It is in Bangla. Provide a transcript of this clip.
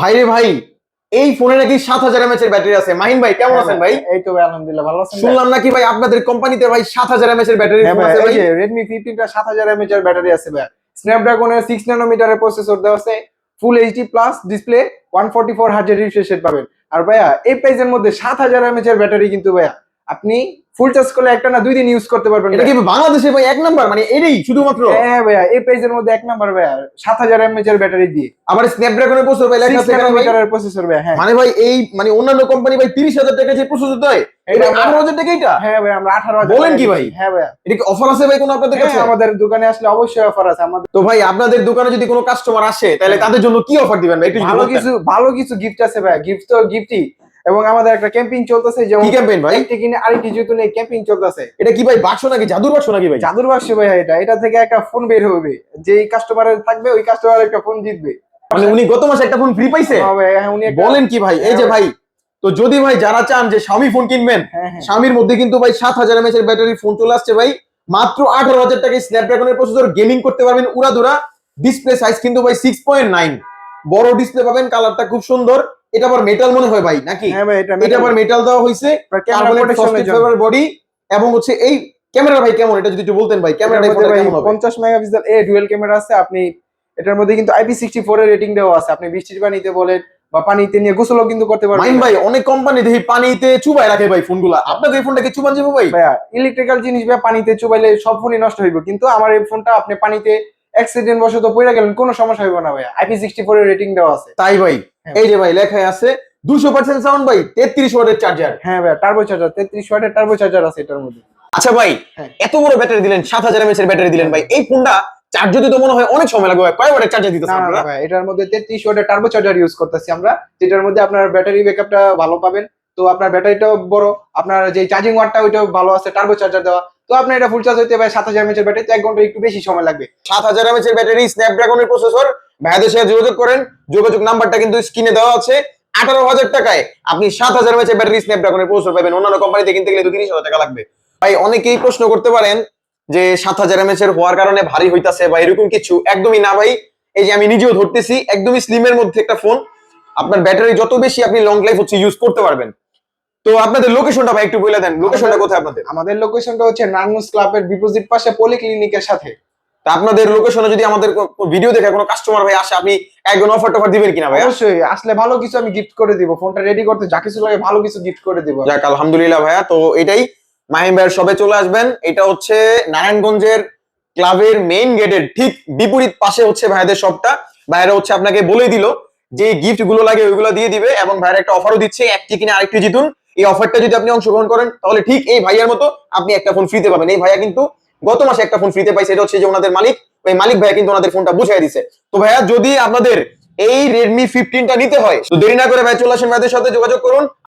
ভাইরে ভাই, এই ফোনে নাকি 7000 এমএএইচ এর ব্যাটারি আছে। মাহিন ভাই কেমন আছেন ভাই? এই তো ভাই আলহামদুলিল্লাহ ভালো আছেন। শুনলাম নাকি ভাই আপনাদের কোম্পানিতে ভাই 7000 এমএএইচ এর ব্যাটারি ফোন আছে ভাই ভাই। এই যে Redmi 15 টা 7000 mAh এর ব্যাটারি আছে ভাই। স্ন্যাপড্রাগনের 6 ন্যানোমিটারের প্রসেসর দেওয়া আছে। Full HD plus display 144 hertz refresh rate পাবেন। আর ভাইয়া এই প্রাইসের মধ্যে 7000 mAh এর ব্যাটারি কিন্তু ভাইয়া আপনি ফুল চার্জ করলে একটা না দুই দিন ইউজ করতে পারবেন। এটা কি বাংলাদেশে ভাই এক নাম্বার, মানে এটাই শুধুমাত্র? হ্যাঁ ভাইয়া এই প্রাইসের মধ্যে এক নাম্বার ভাইয়া 7000 mAh এর ব্যাটারি দিয়ে। আবার স্ন্যাপড্রাগনের প্রসেসর ভাই লেখা 6 আছে এখানে ভাই। ন্যানোমিটারের প্রসেসর ভাইয়া। হ্যাঁ মানে ভাই এই মানে অন্যান্য কোম্পানি ভাই 30000 টাকা যে প্রসেসর দেয়, এটা 18000 টাকা এটা? হ্যাঁ ভাই আমরা 18000 বলেন কি ভাই? হ্যাঁ ভাইয়া। এটা কি অফার আছে ভাই কোন আপনাদের কাছে? হ্যাঁ আমাদের দোকানে আসলে অবশ্যই অফার আছে। আমাদের তো ভাই আপনাদের দোকানে যদি কোনো কাস্টমার আসে তাহলে তাদের জন্য কি অফার দিবেন ভাই? একটু যদি বলতেন। ভালো কিছু গিফট আছে ভাই। গিফট তো গিফটই, এবং আমাদের একটা ক্যাম্পেইন চলতেছে যেমন কি campaign ভাই? একটি কিনে আরেকটি জিতুন এই ক্যাম্পেইন চলতেছে। এটা কি ভাই বাক্স নাকি জাদুর বাক্স নাকি ভাই? জাদুর বাক্স ভাই এটা থেকে একটা ফোন বের হবে, যে কাস্টমারের থাকবে ওই কাস্টমার একটা ফোন জিতবে। মানে উনি গত মাসে একটা ফোন ফ্রি পাইছে? হ্যাঁ ভাই, হ্যাঁ উনি বলেন কি ভাই? এই যে ভাই, তো যদি ভাই যারা চান যে Xiaomi ফোন কিনবেন, হ্যাঁ, হ্যাঁ। Xiaomi মধ্যে কিন্তু ভাই 7000 mAh এর ব্যাটারি ফোন চলে আসছে ভাই। মাত্র 18000 টাকায় স্ন্যাপড্রাগনের প্রসেসর, গেমিং করতে পারবেন উড়াধুরা। ডিসপ্লে সাইজ কিন্তু ভাই 6.9, বড় ডিসপ্লে পাবেন, কালারটা খুব সুন্দর। এটা আবার মেটাল মনে হয় ভাই নাকি? হ্যাঁ ভাই এটা এটা আবার মেটাল দেওয়া হয়েছে, ক্যামেরা প্রোটেকশনের জন্য। ফাইবার বডি, এবং হচ্ছে এই ক্যামেরা ভাই কেমন, এটা যদি একটু বলতেন ভাই। ক্যামেরাটা কেমন হবে? 50 মেগাপিক্সেল ডুয়াল ক্যামেরা আছে। আপনি এটার মধ্যে কিন্তু IP64 এর রেটিং দেওয়া আছে। আপনি বৃষ্টির পানিতে বলেন বা পানিতে নিয়ে গোসলও কিন্তু করতে পারবেন। মাইন ভাই, অনেক কোম্পানি দেখি পানিতে চুবাই রাখে ভাই ফোনগুলা, আপনাদের এই ফোনটা কি চুবান যাবে ভাই? ভাইয়া ইলেকট্রিক্যাল জিনিস ভাই পানিতে চুবাইলে সব ফোনই নষ্ট হইব, কিন্তু আমার এই ফোনটা আপনি পানিতে অ্যাক্সিডেন্ট বশত পড়ে গেলেন কোনো সমস্যা হইব না ভাইয়া। IP64 এর রেটিং দেওয়া আছে। তাই ভাই? এই যে ভাই লেখায় আছে 200% সাউন্ড ভাই, 33 ওয়াটের চার্জার। হ্যাঁ ভাইয়া টার্বো চার্জার 33 ওয়াটের টার্বো চার্জার আছে এটার মধ্যে। আচ্ছা ভাই, হ্যাঁ। এত বড় ব্যাটারি দিলেন, 7000 mAh এর ব্যাটারি দিলেন ভাই, এই ফোনটা চার্জ দিতে তো মনে হয় অনেক সময় লাগবে ভাই। কয় ওয়াটের চার্জার না দিতেছেন না আপনারা? ভাই এটার মধ্যে 33 ওয়াটের টার্বো চার্জার ইউজ করতেছি আমরা, যেটার মধ্যে আপনার ব্যাটারি ব্যাকআপটা ভালো পাবেন। তো আপনার ব্যাটারিটাও বড়, আপনার যে চার্জিং ওয়াটটা ওইটাও ভালো আছে, টার্বো চার্জার দেওয়া। তো আপনার এটা ফুল চার্জ হইতে ভাই 7000 mAh এর ব্যাটারি, 1 ঘন্টা একটু বেশি সময় লাগবে। 7000 mAh এর ব্যাটারি, স্ন্যাপড্রাগনের প্রসেসর। ভাইয়াদের সাথে যোগাযোগ করেন, যোগাযোগ নাম্বারটা কিন্তু স্ক্রিনে দেওয়া আছে। 18000 টাকায় আপনি 7000 mAh এর ব্যাটারি স্ন্যাপড্রাগনের প্রসেসর পাবেন। অন্যান্য কোম্পানিতে কিনতে গেলে 2-3 টাকা লাগবে ভাই। অনেকেই প্রশ্ন করতে পারেন যে 7000 mAh এর হওয়ার কারণে ভারী হইতাছে বা এরকম কিছু, একদমই না ভাই। এই যে আমি নিজেও ধরতেছি, একদমই স্লিমের মধ্যে একটা ফোন। আপনার ব্যাটারি যত বেশি আপনি লং লাইফ হচ্ছে ইউজ করতে পারবেন। তো আপনাদের লোকেশনটা ভাই একটু বলে দেন, লোকেশনটা কোথায় আপনাদের? আমাদের লোকেশনটা হচ্ছে নারায়ণগঞ্জ ক্লাবের বিপরীত পাশে পলিক্লিনিকের সাথে। তা আপনাদের লোকেশনে যদি আমাদের ভিডিও দেখে কোনো কাস্টমার ভাই আসে, আপনি একজন অফার টফার দিবেন কিনা ভাই? অবশ্যই আসলে ভালো কিছু আমি গিফট করে দিব। ফোনটা রেডি করতে যা কিছু লাগে ভালো কিছু গিফট করে দিব। যাক আলহামদুলিল্লাহ ভাইয়া। তো এটাই, মাহিম ভাইয়ের সবে চলে আসবেন। এটা হচ্ছে নারায়ণগঞ্জের ক্লাবের মেইন গেটের ঠিক বিপরীত পাশে হচ্ছে ভাইয়াদের শপটা। ভাইয়ারা হচ্ছে আপনাকে বলে দিল যে গিফট গুলো লাগে ওইগুলো দিয়ে দিবে, এবং ভাইয়ারা একটা অফারও দিচ্ছে, একটি কিনে আরেকটি জিতুন। এই অফারটা যদি আপনি অংশগ্রহণ করেন তাহলে ঠিক এই ভাইয়ার মতো আপনি একটা ফোন ফ্রিতে পাবেন। এই ভাইয়া কিন্তু গত মাসে একটা ফোন ফ্রিতে পাইছে, এটা হচ্ছে যে ওনাদের মালিক, ওই মালিক ভাইয়া কিন্তু ওনাদের ফোনটা বুঝিয়ে দিছে। তো ভাইয়া যদি আপনাদের এই Redmi 15টা নিতে হয় তো দেরি না করে ভাই চলে আসেন, ভাইদের সাথে যোগাযোগ করুন।